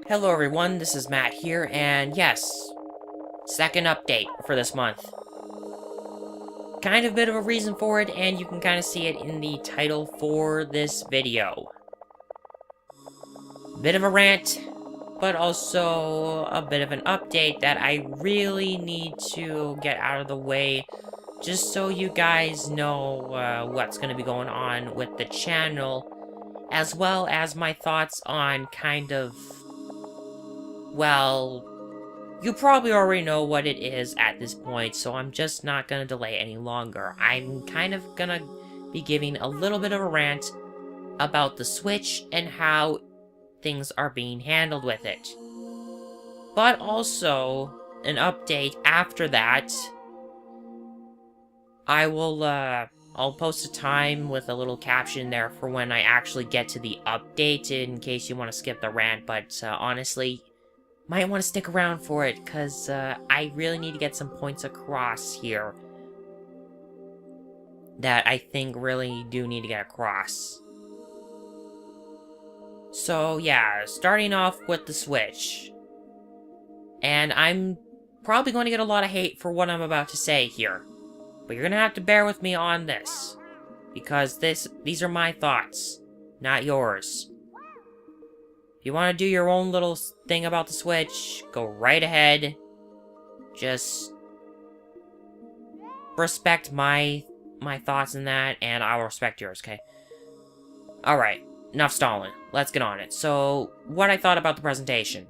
Hello everyone, this is Matt here, and yes, second update for this month. Kind of bit of a reason for it, and you can kind of see it in the title for this video. Bit of a rant, but also a bit of an update that I really need to get out of the way, just so you guys know what's going to be going on with the channel, as well as my thoughts on kind of, well, you probably already know what it is at this point, so I'm just not gonna delay any longer. I'm kind of gonna be giving a little bit of a rant about the Switch and how things are being handled with it. But also, an update after that. I'll post a time with a little caption there for when I actually get to the update, in case you want to skip the rant, but honestly, might want to stick around for it, because I really need to get some points across here that I think really do need to get across. So yeah, starting off with the Switch. And I'm probably going to get a lot of hate for what I'm about to say here, but you're going to have to bear with me on this, because these are my thoughts, not yours. If you want to do your own little thing about the Switch, go right ahead. Just respect my thoughts in that, and I'll respect yours, okay? Alright, enough stalling. Let's get on it. So, what I thought about the presentation.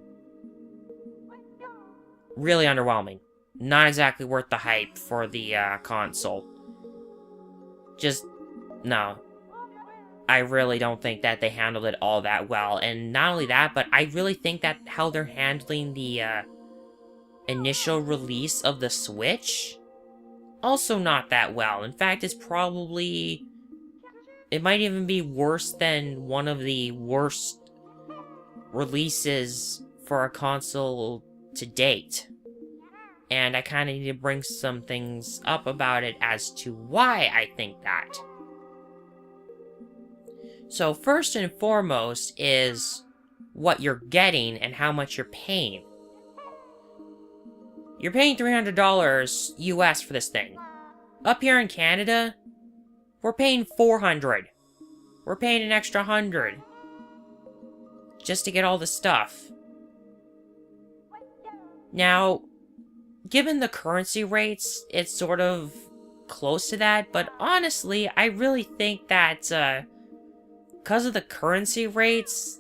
Really underwhelming. Not exactly worth the hype for the console. Just, no. I really don't think that they handled it all that well. And not only that, but I really think that how they're handling the initial release of the Switch, also not that well. In fact, it's probably... it might even be worse than one of the worst releases for a console to date. And I kind of need to bring some things up about it as to why I think that. So first and foremost is what you're getting and how much you're paying. You're paying $300 US for this thing. Up here in Canada, we're paying $400. We're paying an extra $100 just to get all the stuff. Now, given the currency rates, it's sort of close to that, but honestly, I really think that because of the currency rates,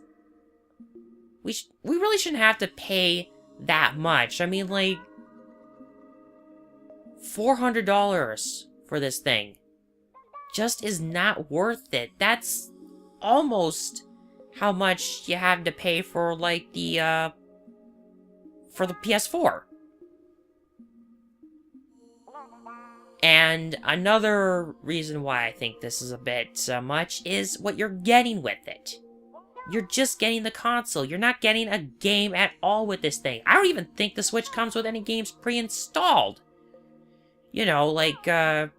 we really shouldn't have to pay that much. I mean, like, $400 for this thing just is not worth it. That's almost how much you have to pay for, like, the PS4. And another reason why I think this is a bit much is what you're getting with it. You're just getting the console. You're not getting a game at all with this thing. I don't even think the Switch comes with any games pre-installed. You know, like how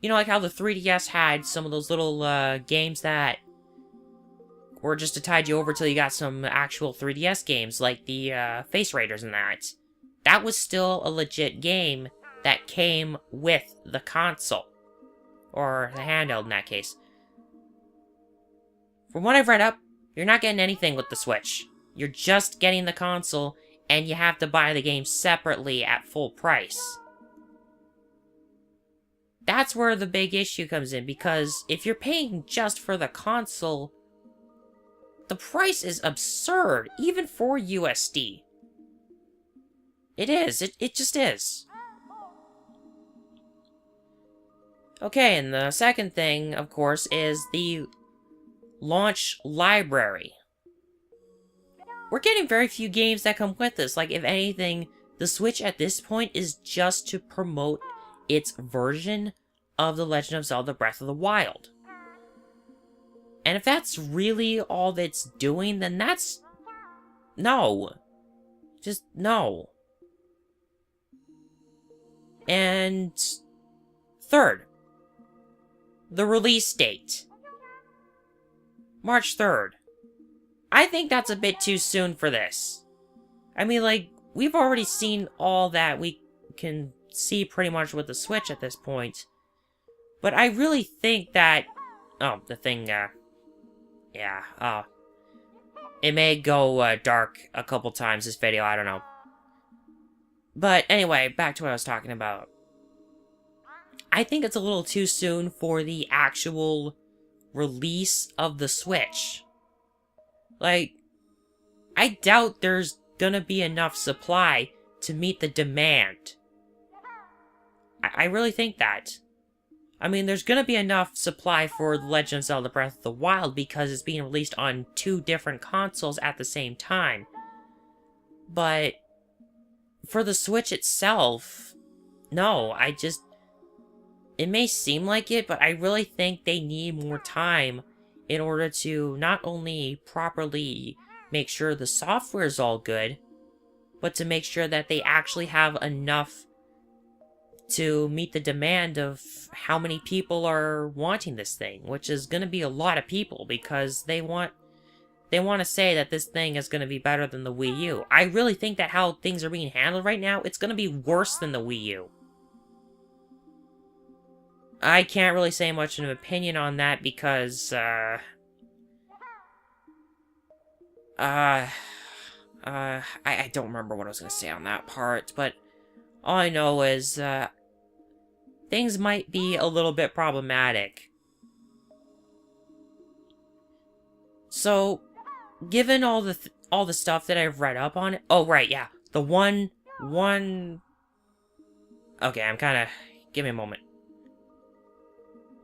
the 3DS had some of those little games that were just to tide you over till you got some actual 3DS games, like the Face Raiders and that. That was still a legit game that came with the console. Or the handheld in that case. From what I've read up, you're not getting anything with the Switch. You're just getting the console, and you have to buy the game separately at full price. That's where the big issue comes in, because if you're paying just for the console, the price is absurd, even for USD. It is. It just is. Okay, and the second thing, of course, is the launch library. We're getting very few games that come with this. Like, if anything, the Switch at this point is just to promote its version of The Legend of Zelda Breath of the Wild. And if that's really all that's doing, then that's... no. Just no. And third, the release date. March 3rd. I think that's a bit too soon for this. I mean, like, we've already seen all that we can see pretty much with the Switch at this point. But I really think that... Oh, the thing, yeah, it may go, dark a couple times this video, I don't know. But anyway, back to what I was talking about. I think it's a little too soon for the actual release of the Switch. Like, I doubt there's gonna be enough supply to meet the demand. I really think that. I mean, there's gonna be enough supply for The Legend of Zelda Breath of the Wild because it's being released on 2 different consoles at the same time. But for the Switch itself, no, it may seem like it, but I really think they need more time in order to not only properly make sure the software is all good, but to make sure that they actually have enough to meet the demand of how many people are wanting this thing, which is going to be a lot of people because they want to say that this thing is going to be better than the Wii U. I really think that how things are being handled right now, it's going to be worse than the Wii U. I can't really say much of an opinion on that because, I don't remember what I was going to say on that part, but all I know is, things might be a little bit problematic. So, given all the stuff that I've read up on it... Oh, right, yeah. The one... Okay, I'm kinda... Give me a moment.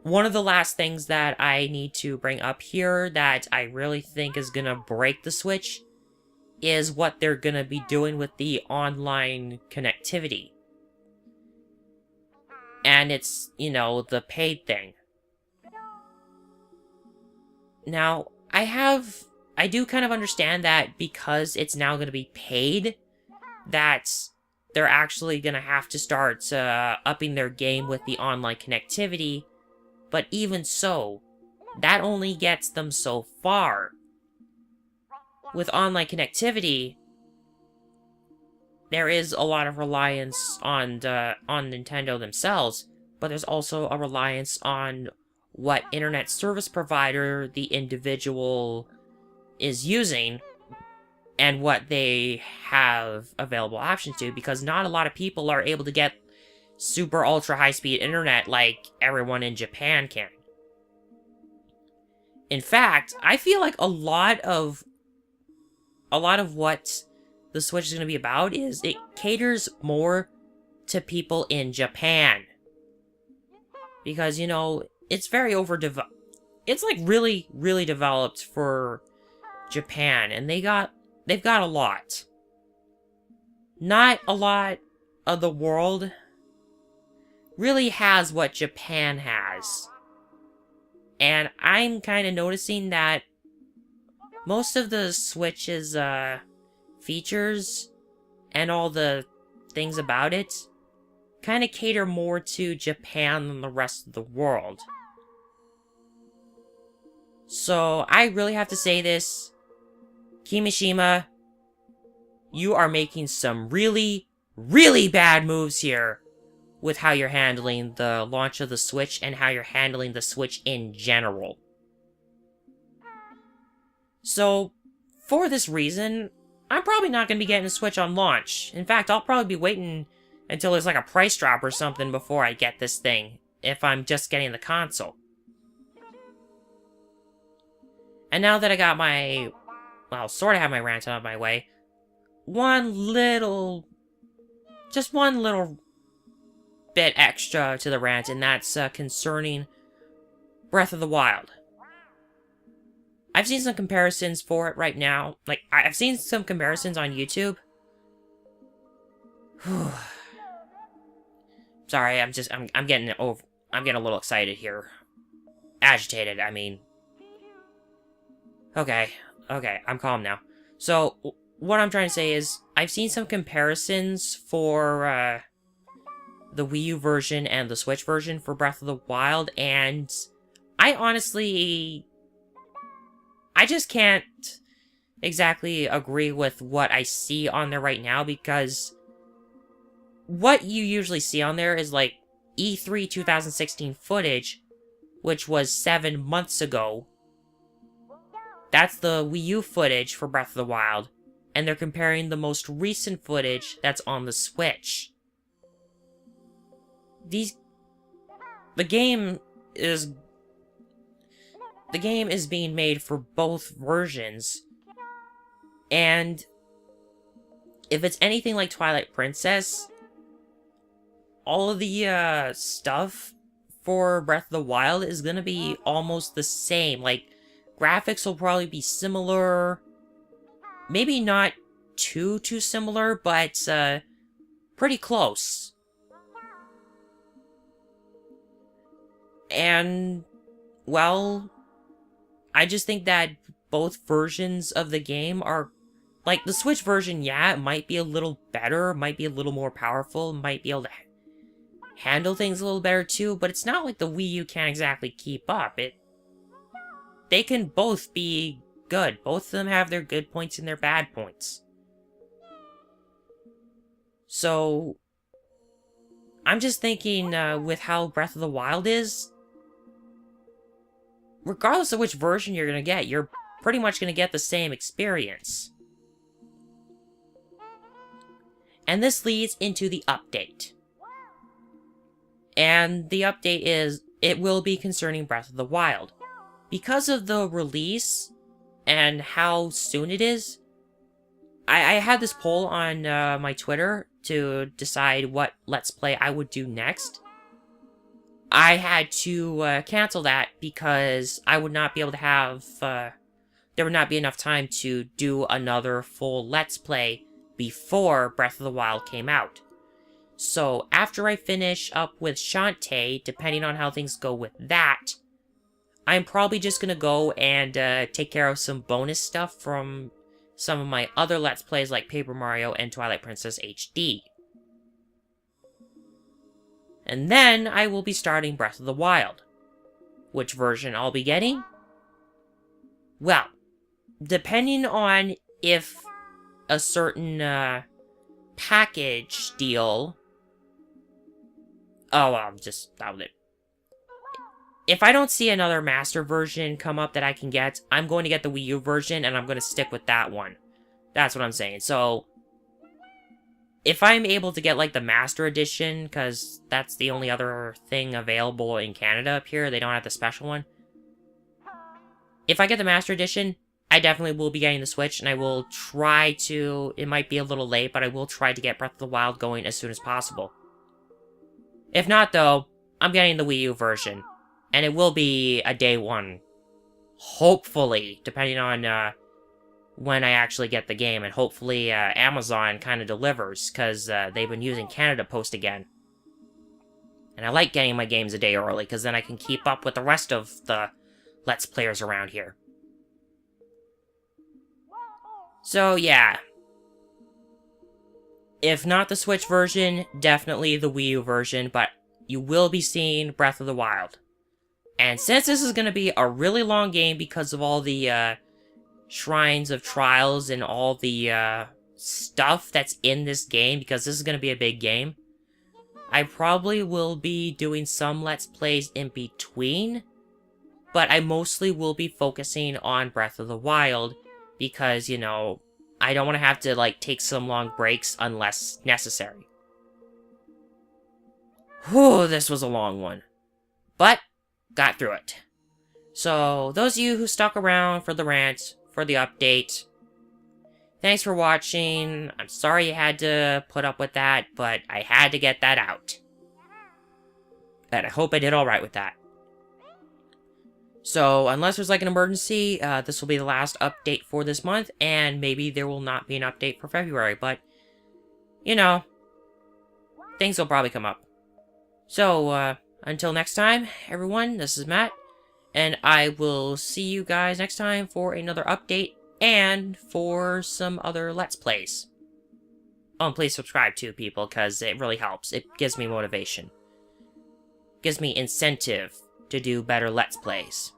One of the last things that I need to bring up here that I really think is gonna break the Switch is what they're gonna be doing with the online connectivity. And it's, you know, the paid thing. Now, I do kind of understand that because it's now going to be paid, that they're actually going to have to start upping their game with the online connectivity. But even so, that only gets them so far. With online connectivity, there is a lot of reliance on Nintendo themselves, but there's also a reliance on what internet service provider the individual is using and what they have available options to, because not a lot of people are able to get super ultra high-speed internet like everyone in Japan can. In fact, I feel like a lot of what the Switch is going to be about is it caters more to people in Japan. Because, you know, it's very overdeveloped. It's like really, really developed for Japan, and they've got a lot. Not a lot of the world really has what Japan has. And I'm kind of noticing that most of the Switch's features and all the things about it kind of cater more to Japan than the rest of the world. So, I really have to say this. Kimishima, you are making some really, really bad moves here with how you're handling the launch of the Switch and how you're handling the Switch in general. So, for this reason, I'm probably not going to be getting a Switch on launch. In fact, I'll probably be waiting until there's like a price drop or something before I get this thing, if I'm just getting the console. And now that I got my, well, sort of have my rant out of my way, just one little bit extra to the rant, and that's concerning Breath of the Wild. I've seen some comparisons for it right now. Like, I've seen some comparisons on YouTube. Sorry, I'm getting a little excited here. Agitated, I mean. Okay, I'm calm now. So, what I'm trying to say is, I've seen some comparisons for, the Wii U version and the Switch version for Breath of the Wild, and I honestly... I just can't exactly agree with what I see on there right now, because what you usually see on there is like E3 2016 footage, which was 7 months ago. That's the Wii U footage for Breath of the Wild, and they're comparing the most recent footage that's on the Switch. The game is being made for both versions, and if it's anything like Twilight Princess, all of the stuff for Breath of the Wild is gonna be almost the same. Like, graphics will probably be similar, maybe not too similar, but pretty close. And, well, I just think that both versions of the game are, like, the Switch version, yeah, it might be a little better, might be a little more powerful, might be able to handle things a little better too, but it's not like the Wii U can't exactly keep up. They can both be good. Both of them have their good points and their bad points. So, I'm just thinking, with how Breath of the Wild is, regardless of which version you're gonna get, you're pretty much gonna get the same experience. And this leads into the update. And the update is, it will be concerning Breath of the Wild. Because of the release and how soon it is, I had this poll on my Twitter to decide what Let's Play I would do next. I had to cancel that because I would not be able to have, there would not be enough time to do another full Let's Play before Breath of the Wild came out. So after I finish up with Shantae, depending on how things go with that, I'm probably just gonna go and take care of some bonus stuff from some of my other Let's Plays like Paper Mario and Twilight Princess HD. And then I will be starting Breath of the Wild. Which version I'll be getting? Well, depending on if a certain package deal... Oh, well, if I don't see another master version come up that I can get, I'm going to get the Wii U version, and I'm going to stick with that one. That's what I'm saying. So, if I'm able to get, like, the Master Edition, because that's the only other thing available in Canada up here, they don't have the special one. If I get the Master Edition, I definitely will be getting the Switch, and I will try to... It might be a little late, but I will try to get Breath of the Wild going as soon as possible. If not, though, I'm getting the Wii U version. And it will be a day one. Hopefully, depending on when I actually get the game. And hopefully Amazon kind of delivers, because they've been using Canada Post again. And I like getting my games a day early, because then I can keep up with the rest of the Let's Players around here. So, yeah. If not the Switch version, definitely the Wii U version, but you will be seeing Breath of the Wild. And since this is going to be a really long game because of all the Shrines of Trials and all the stuff that's in this game, because this is going to be a big game, I probably will be doing some Let's Plays in between, but I mostly will be focusing on Breath of the Wild because, you know, I don't want to have to, like, take some long breaks unless necessary. Whew, this was a long one. But, got through it. So, those of you who stuck around for the rant, for the update, thanks for watching. I'm sorry you had to put up with that, but I had to get that out. And I hope I did alright with that. So, unless there's like an emergency, this will be the last update for this month, and maybe there will not be an update for February, but, you know, things will probably come up. So, until next time, everyone, this is Matt, and I will see you guys next time for another update, and for some other Let's Plays. Oh, and please subscribe too, people, because it really helps. It gives me motivation. Gives me incentive to do better Let's Plays.